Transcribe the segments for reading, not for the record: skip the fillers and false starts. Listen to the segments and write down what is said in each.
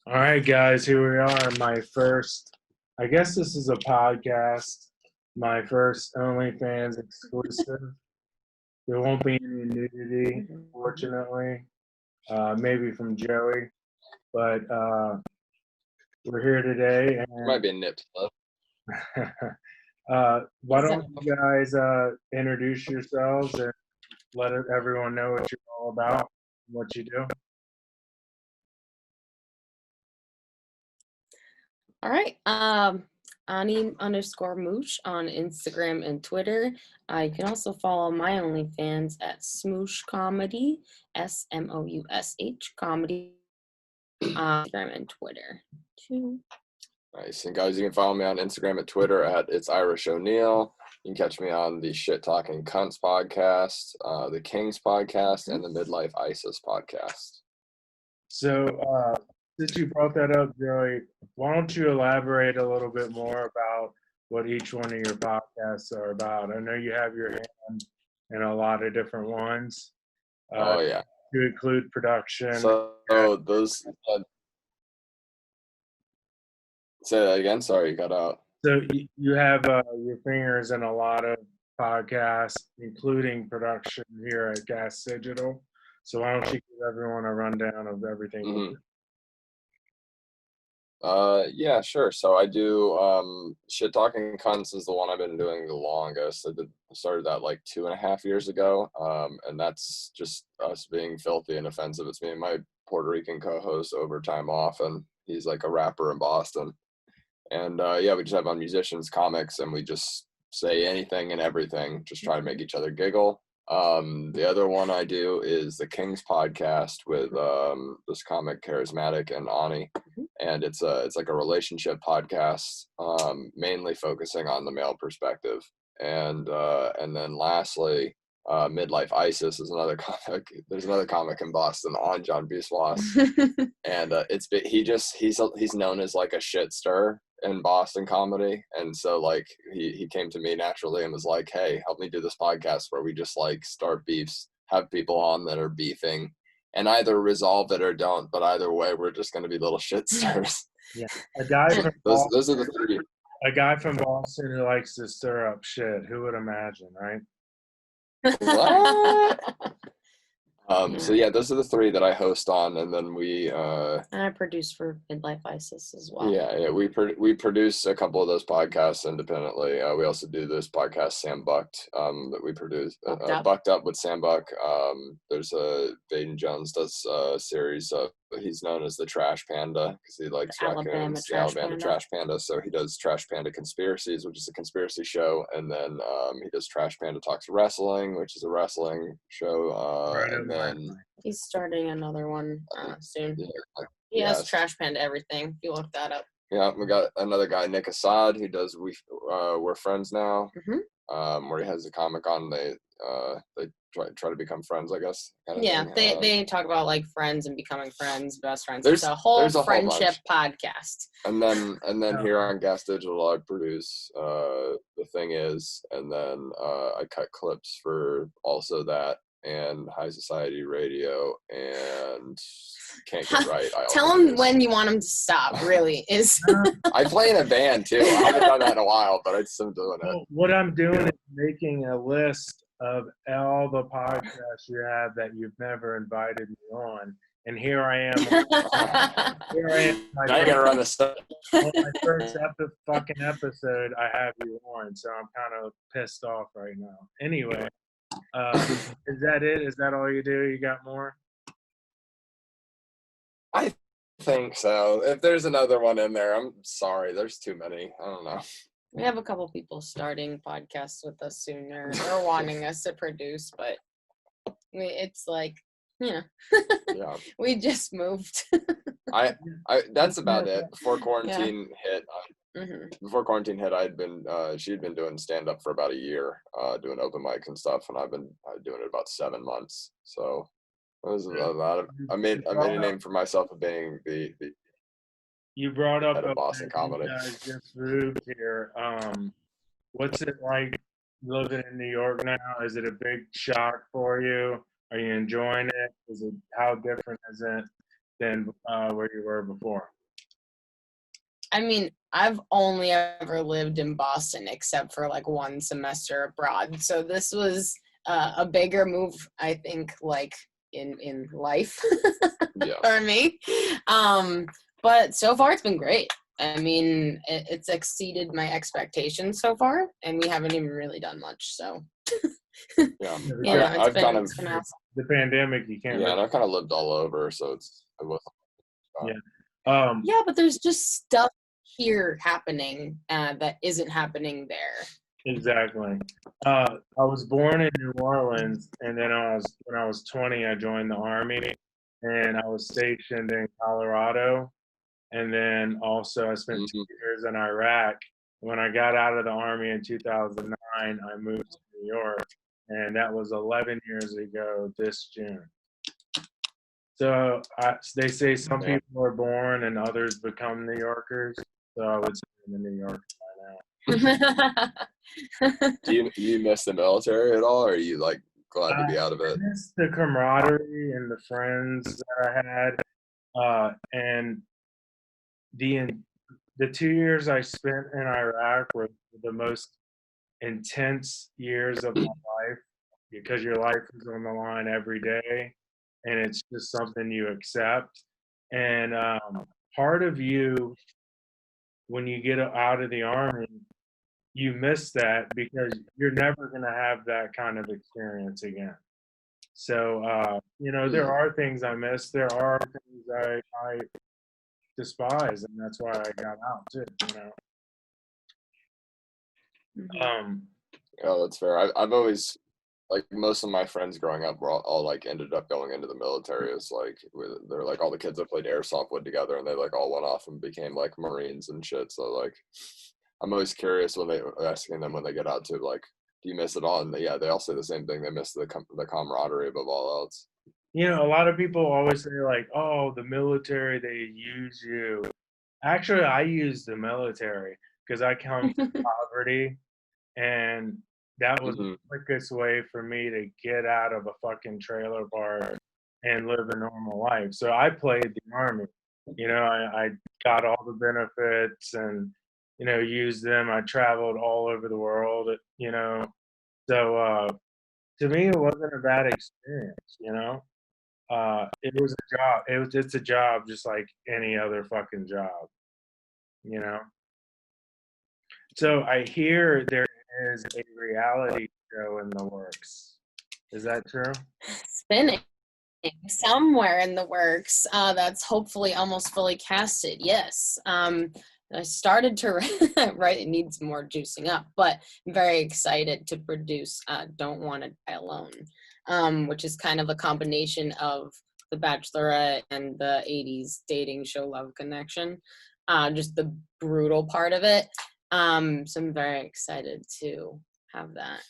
All right, guys, here we are. My first, I guess this is a podcast, my first OnlyFans exclusive. There won't be any nudity, unfortunately, maybe from Joey, but we're here today. Might be a nip slip. Why don't you guys introduce yourselves and let everyone know what you're all about, what you do? All right. Ani_Moosh on Instagram and Twitter. You can also follow my OnlyFans at Smoosh Comedy, SMOUSH Comedy, Instagram and Twitter too. Nice. And guys, you can follow me on Instagram and Twitter at It's Irish O'Neill. You can catch me on the Shit Talking Cunts podcast, the Kings podcast, and the Midlife ISIS podcast. So, since you brought that up, Joey, why don't you elaborate a little bit more about what each one of your podcasts are about? I know you have your hand in a lot of different ones. Oh, yeah. To include production. So those... say that again. Sorry, you got out. So you have your fingers in a lot of podcasts, including production here at Gas Digital. So why don't you give everyone a rundown of everything? Mm-hmm. Yeah, sure. So I do Shit Talking Cunts is the one I've been doing the longest. I started that like 2.5 years ago. And that's just us being filthy and offensive. It's me and my Puerto Rican co-host Overtime Off, and he's like a rapper in Boston. And yeah, we just have on musicians, comics, and we just say anything and everything, just try to make each other giggle. The other one I do is the Kings podcast with this comic Charismatic and Ani, and it's like a relationship podcast, mainly focusing on the male perspective. And then lastly, Midlife ISIS is another comic. There's another comic in Boston on John Biswas, and he's known as like a shit stir in Boston comedy, and so like he came to me naturally and was like, hey, help me do this podcast where we just like start beefs, have people on that are beefing, and either resolve it or don't, but either way we're just going to be little shit stirs. Yeah, a guy from those are the three. A guy from Boston who likes to stir up shit. Who would imagine, right? What? So yeah, those are the three that I host on, and then we and I produce for Midlife ISIS as well. Yeah, we produce a couple of those podcasts independently. We also do this podcast Sam Bucked that we produce, Bucked Up with Sam Buck. There's Baden Jones does a series of, he's known as the Trash Panda because he likes raccoons, the Alabama Trash Panda. So he does Trash Panda Conspiracies, which is a conspiracy show, and then he does Trash Panda Talks Wrestling, which is a wrestling show, and then he's starting another one soon. Yeah, he has Trash Panda everything. If you look that up. Yeah, we got another guy, Nick Assad, who does We're Friends Now, where he has a comic on. They try to become friends, I guess. Yeah, they talk about like friends and becoming friends, best friends. It's a whole friendship podcast. And then here on Gas Digital, I produce The Thing Is, and then I cut clips for also that and High Society Radio and Can't Get Right. Tell him when you want him to stop, really. I play in a band, too. I haven't done that in a while, but I'm still doing it. What I'm doing is making a list of all the podcasts you have that you've never invited me on. And here I am. Now you gotta run the stuff. On my first fucking episode, I have you on, so I'm kind of pissed off right now. Anyway. Is that it? Is that all you do? You got more? I think so. If there's another one in there, I'm sorry. There's too many. I don't know. We have a couple people starting podcasts with us soon or wanting us to produce, but it's like, yeah. We just moved. I that's about it. Before quarantine hit, before quarantine hit, she'd been doing stand up for about a year, doing open mic and stuff, and I've been doing it about 7 months. So it was a lot of. I made a name for myself of being the You brought up head of Boston comedy. You guys just moved here. What's it like living in New York now? Is it a big shock for you? Are you enjoying it? How different is it than where you were before? I mean, I've only ever lived in Boston except for like one semester abroad. So this was a bigger move, I think, like in life Yeah. for me. But so far it's been great. I mean, it's exceeded my expectations so far, and we haven't even really done much. So, Yeah. you know, I've kind of it's been awesome. The pandemic, you can't. yeah, and I've kind of lived all over, so it wasn't. Yeah. Yeah, but there's just stuff here happening that isn't happening there. Exactly. I was born in New Orleans, and then when I was 20, I joined the Army, and I was stationed in Colorado, and then also I spent 2 years in Iraq. When I got out of the Army in 2009, I moved to New York, and that was 11 years ago this June. So they say some people are born and others become New Yorkers. So I would say I'm a New Yorker by now. Do you miss the military at all, or are you like glad to be out of it? I miss the camaraderie and the friends that I had, and the 2 years I spent in Iraq were the most intense years of my life because your life is on the line every day, and it's just something you accept. And part of you, when you get out of the Army, you miss that because you're never going to have that kind of experience again. So, there are things I miss. There are things I despise, and that's why I got out too. Yeah, that's fair. I've always like most of my friends growing up were all like ended up going into the military. It's like they're like all the kids that played airsoft wood together, and they like all went off and became like Marines and shit. So like, I'm always curious when they asking them when they get out to like, do you miss it all? And yeah, they all say the same thing. They miss the camaraderie above all else. A lot of people always say like, "Oh, the military, they use you." Actually, I use the military because I come from poverty, and that was the quickest way for me to get out of a fucking trailer park and live a normal life. So I played the Army. I got all the benefits and, used them. I traveled all over the world. So to me, it wasn't a bad experience. It was a job. It's a job just like any other fucking job, you know? So I hear there is a reality show in the works. Is that true? Spinning somewhere in the works that's hopefully almost fully casted. Yes. I started to write. It needs more juicing up, but I'm very excited to produce Don't Want to Die Alone, which is kind of a combination of The Bachelorette and the 80s dating show Love Connection, just the brutal part of it. So I'm very excited to have that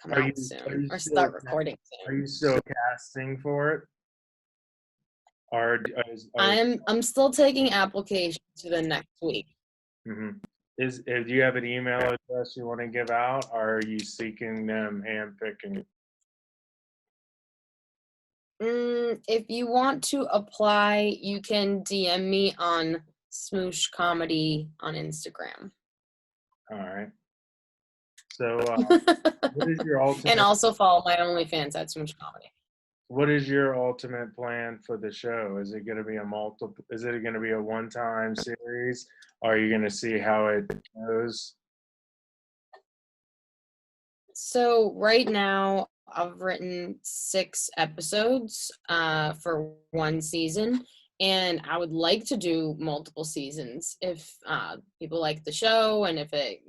come out soon, or start recording soon. Are you still casting for it? I'm still taking applications for the next week. Mm-hmm. Do you have an email address you want to give out, or are you seeking them, handpicking? If you want to apply, you can DM me on Smoosh Comedy on Instagram. All right. So, what is your ultimate? And also follow my OnlyFans at Smoosh Comedy. What is your ultimate plan for the show? Is it going to be Is it going to be a one-time series? Or are you going to see how it goes? So right now, I've written 6 episodes for one season, and I would like to do multiple seasons if people like the show and if it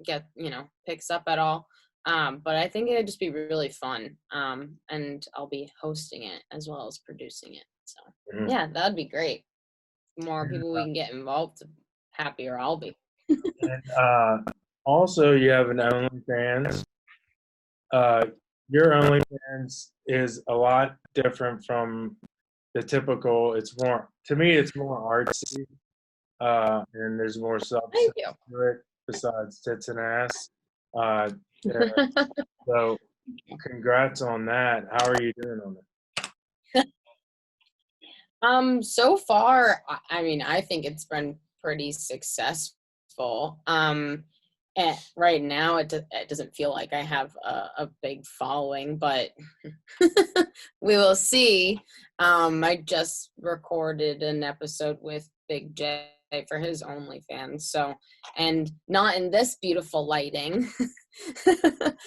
picks up at all. But I think it'd just be really fun, and I'll be hosting it as well as producing it. So yeah, that'd be great. The more people we can get involved, the happier I'll be. And also, you have an OnlyFans. Your OnlyFans is a lot different from the typical. To me, it's more artsy, and there's more substance to it besides tits and ass. So, congrats on that. How are you doing on it? So far, I mean, I think it's been pretty successful. Right now, it doesn't feel like I have a big following, but we will see. I just recorded an episode with Big J for his OnlyFans, so, and not in this beautiful lighting.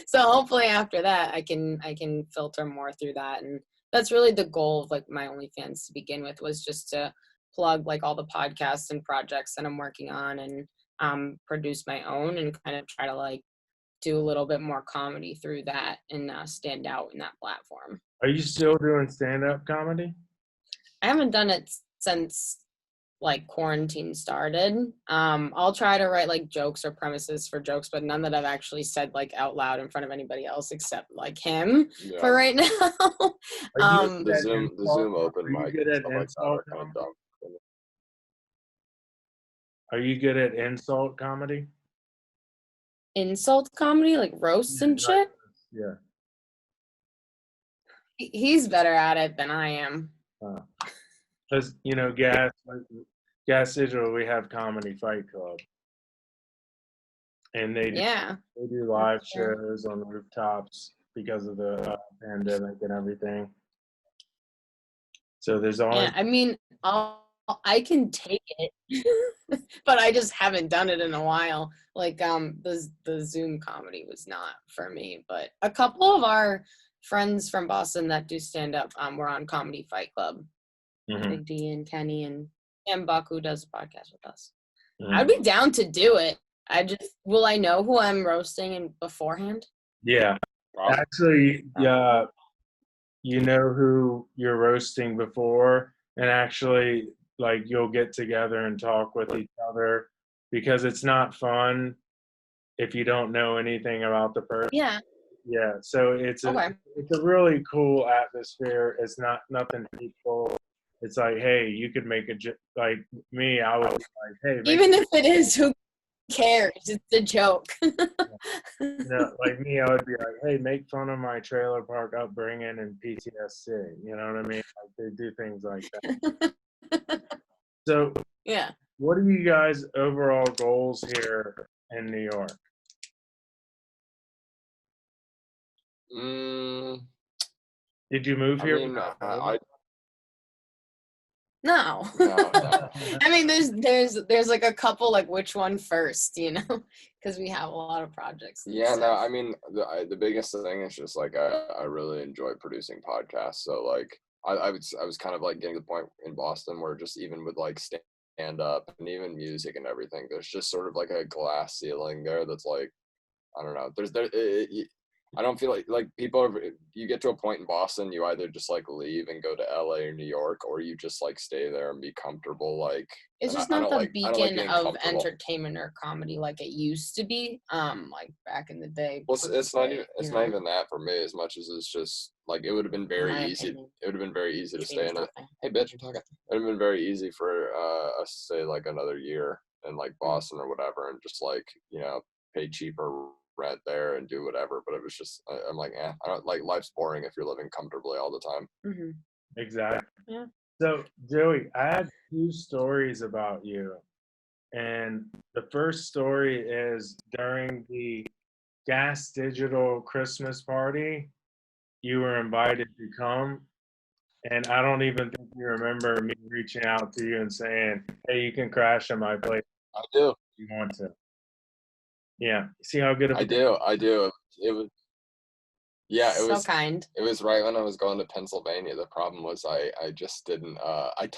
So hopefully after that, I can filter more through that, and that's really the goal of like my OnlyFans to begin with, was just to plug like all the podcasts and projects that I'm working on, and produce my own, and kind of try to like do a little bit more comedy through that, and stand out in that platform. Are you still doing stand-up comedy? I haven't done it since like quarantine started. I'll try to write like jokes or premises for jokes, but none that I've actually said like out loud in front of anybody else except like him for right now. The Zoom open mic and stuff like that are kind of dumb. Are you good at insult comedy? Insult comedy, like roasts and shit? Yeah. He's better at it than I am. Because, Gas Digital, we have Comedy Fight Club. And they do live shows on rooftops because of the pandemic and everything. So there's always... Yeah, I mean, I can take it, but I just haven't done it in a while. Like, the Zoom comedy was not for me, but a couple of our friends from Boston that do stand up, were on Comedy Fight Club. Mm-hmm. Big D and Kenny and Buck, who does a podcast with us. Mm-hmm. I'd be down to do it. Will I know who I'm roasting beforehand? Yeah. Actually, you know who you're roasting before, and actually, like, you'll get together and talk with each other, because it's not fun if you don't know anything about the person. Yeah. Yeah, so it's a really cool atmosphere. It's nothing hateful. It's like, hey, you could make like me, I would be like, hey, even if it is, who cares? It's a joke. Like me, I would be like, hey, make fun of my trailer park upbringing and PTSD. You know what I mean? Like, they do things like that. So, yeah. What are you guys' overall goals here in New York? Did you move here? No. I mean, there's like a couple, like, which one first, because we have a lot of projects. Yeah, no, I mean, the biggest thing is just like I really enjoy producing podcasts. So like I was kind of like getting to the point in Boston where just even with like stand up and even music and everything, there's just sort of like a glass ceiling there that's like, I don't know. I don't feel like people you get to a point in Boston, you either just like leave and go to LA or New York, or you just like stay there and be comfortable. Like, it's just not the beacon of entertainment or comedy like it used to be, like back in the day. Well, it's not even that for me as much as it's just like it would have been very easy. It would have been very easy to stay in it. Hey, bitch, I'm talking. It would have been very easy for us to stay like another year in like Boston or whatever, and just like pay cheaper rent there and do whatever. But it was just I'm like, I don't like, life's boring if you're living comfortably all the time. Mm-hmm. Exactly. Yeah. So Joey, I had 2 stories about you, and the first story is during the Gas Digital Christmas party, you were invited to come, and I don't even think you remember me reaching out to you and saying, hey, you can crash at my place. I do. If you want to. Yeah. See how good of I do. It was so kind. It was right when I was going to Pennsylvania. The problem was I just didn't I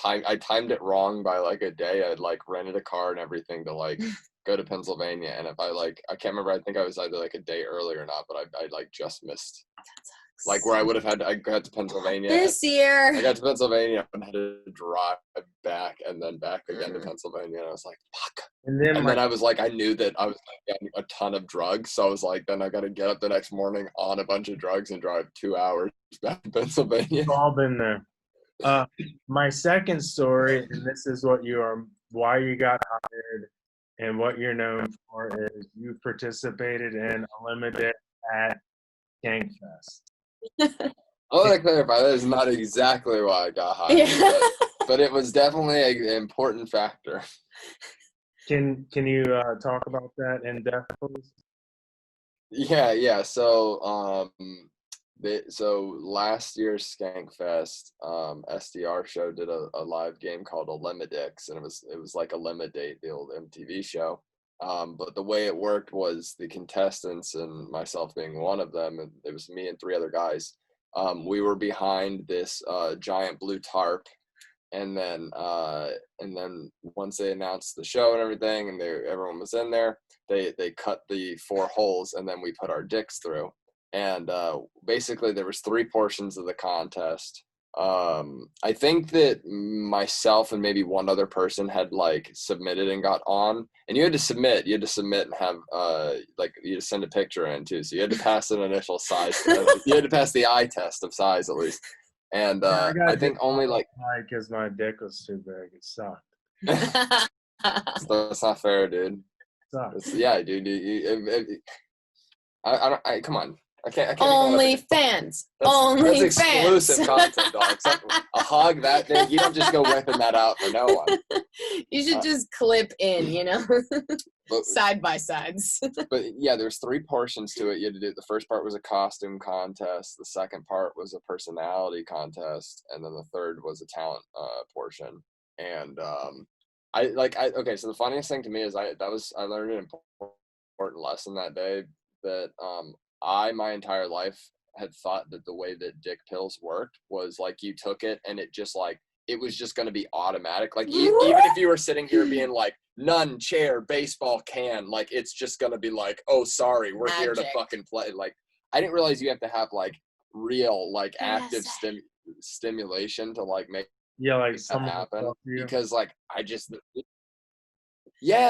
timed it wrong by like a day. I'd like rented a car and everything to like go to Pennsylvania, and if I can't remember, I think I was either like a day early or not, but I like just missed like where I would have I got to Pennsylvania this year. I got to Pennsylvania and had to drive back and then back again to Pennsylvania, and I was like, fuck. And then I was like, I knew that I was getting a ton of drugs, so I was like, then I got to get up the next morning on a bunch of drugs and drive 2 hours back to Pennsylvania. We've all been there. My second story, and this is why you got hired and what you're known for, is you participated in a limited at Skankfest. I want to clarify, that is not exactly why I got hired, Yeah. but it was definitely an important factor. Can you talk about that in depth, please? Yeah. So last year's Skankfest, SDR show did a live game called Eliminix, and it was like Eliminate, the old MTV show. But the way it worked was the contestants and myself being one of them, and it was me and 3 other guys. We were behind this giant blue tarp, and then once they announced the show and everything, and everyone was in there, they cut the 4 holes, and then we put our dicks through. And basically there was 3 portions of the contest. I think that myself and maybe one other person had like submitted and got on, and you had to submit and have like you had to send a picture in too, so you had to pass an initial size. You had to pass the eye test of size at least. And I think only like because my dick was too big. It sucked. that's not fair, dude. Yeah, dude. I come on. I can't Only fans. Only that's exclusive fans. content, dog. A hog that big, you don't just go whipping that out for no one. You should just clip in, side by sides. But yeah, there's 3 portions to it. You had to do. The first part was a costume contest. The second part was a personality contest, and then the third was a talent portion. And okay. So the funniest thing to me is I learned an important lesson that day, that I my entire life had thought that the way that dick pills worked was like you took it and it just like it was just going to be automatic. Like even if you were sitting here being like none, chair, baseball can, like it's just going to be like, oh sorry, we're Magic. here to fucking play. Like I didn't realize you have to have like real like active stimulation to like make like that happen, because like I just it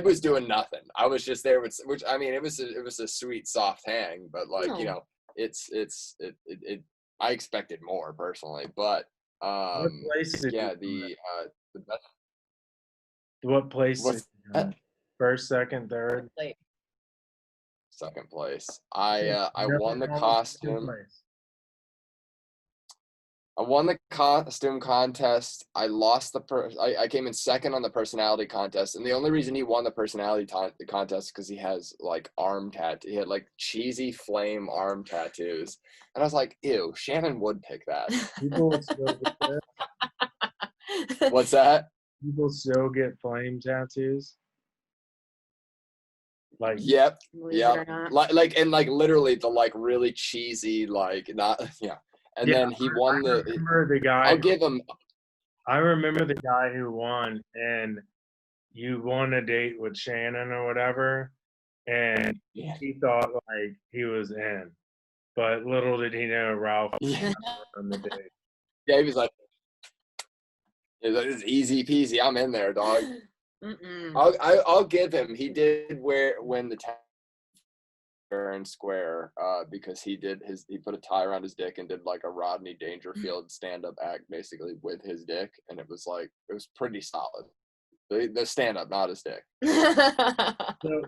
was doing nothing. I was just there with, which I mean, it was a sweet soft hang, but like I expected more personally, but what place did the best. What place? What's that? First, second, third. Second place. I won the costume. I won the costume contest. I lost I came in second on the personality contest, and the only reason he won the personality contest because he has like he had like cheesy flame arm tattoos, and I was like, ew, Shannon would pick that. People still get that? What's that? People still get flame tattoos. Like yep. Like and like literally the like really cheesy like not yeah. And then he won the guy. I'll give him. I remember the guy who won, and you won a date with Shannon or whatever, and he thought like he was in, but little did he know Ralph was on the date. Yeah, he was like, "It's easy peasy. I'm in there, dog." I'll give him. He did win the and square because he put a tie around his dick and did like a Rodney Dangerfield stand-up act basically with his dick, and it was pretty solid. The stand-up, not his dick. So,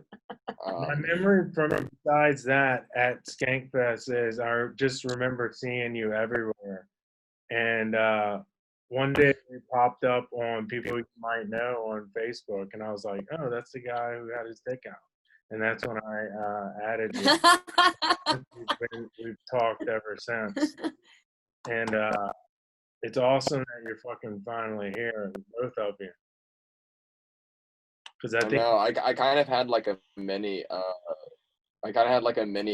my memory from besides that at Skankfest is I just remember seeing you everywhere, and one day we popped up on people you might know on Facebook, and I was like, oh, that's the guy who had his dick out. And that's when I added you. We've talked ever since. And it's awesome that you're fucking finally here, both of you. Because I kind of had like a mini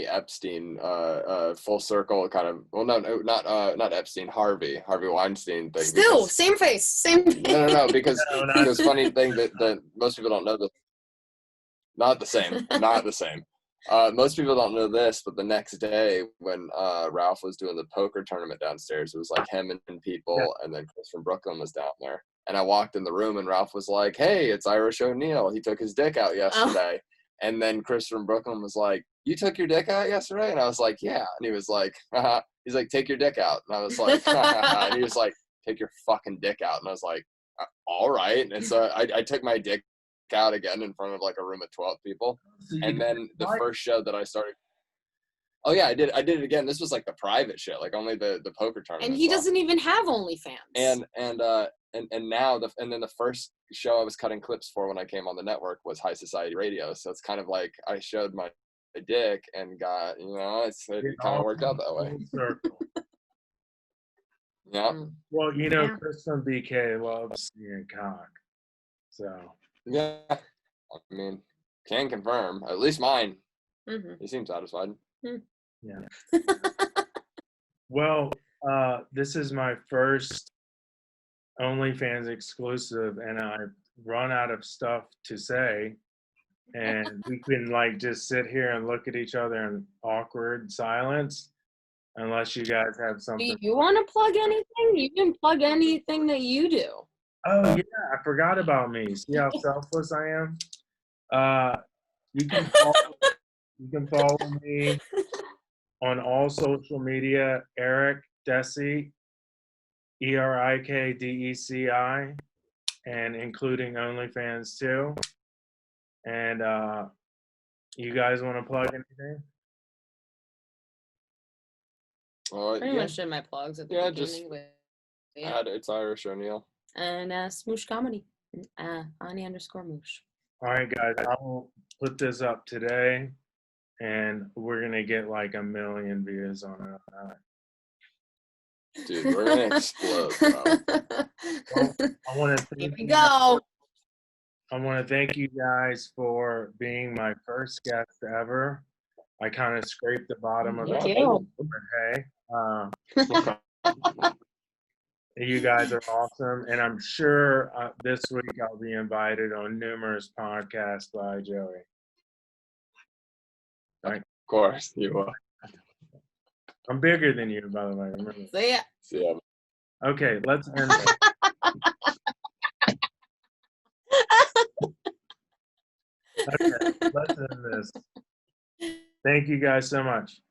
Epstein full circle kind of, well no not Epstein, Harvey Weinstein thing. Still same face. No, because it's funny thing that most people don't know this. Not the same. Most people don't know this, but the next day when Ralph was doing the poker tournament downstairs, it was like him and people, and then Chris from Brooklyn was down there. And I walked in the room, and Ralph was like, "Hey, it's Irish O'Neal. He took his dick out yesterday." Oh. And then Chris from Brooklyn was like, "You took your dick out yesterday?" And I was like, "Yeah." And he was like, haha. He's like, "Take your dick out." And I was like, and he was like, "Take your fucking dick out." And I was like, "All right." And so I took my dick out again in front of like a room of 12 people, and then the first show that I started, Oh yeah, I did it again. This was like the private shit, like only the poker tournament. And he doesn't even have OnlyFans. And now then the first show I was cutting clips for when I came on the network was High Society Radio. So it's kind of like I showed my dick and got, it kind of worked out that way. Yeah. Well, Yeah. Chris from BK loves seeing cock. So. Yeah. I mean, can confirm. At least mine. Mm-hmm. He seems satisfied. Yeah. Well, this is my first OnlyFans exclusive, and I've run out of stuff to say. And we can just sit here and look at each other in awkward silence, unless you guys have something. Do you want to plug anything? You can plug anything that you do. Oh yeah, I forgot about me. See how selfless I am. You can follow me on all social media, Erik Deci, ErikDeci, and including OnlyFans too. And you guys want to plug anything? Pretty much did my plugs at the beginning. Just yeah. It's Irish O'Neill. And Smoosh Comedy, Ani_Moosh. All right, guys, I will put this up today, and we're gonna get 1 million views on it. Dude, we're gonna explode, bro. Well, I want to Here we go. I want to thank you guys for being my first guest ever. I kind of scraped the bottom of Thank the you. Hey, you guys are awesome, and I'm sure this week I'll be invited on numerous podcasts by Joey. Right? Of course, you will. I'm bigger than you, by the way. Remember. See ya. See ya. Okay, let's end it. Okay, let's end this. Thank you guys so much.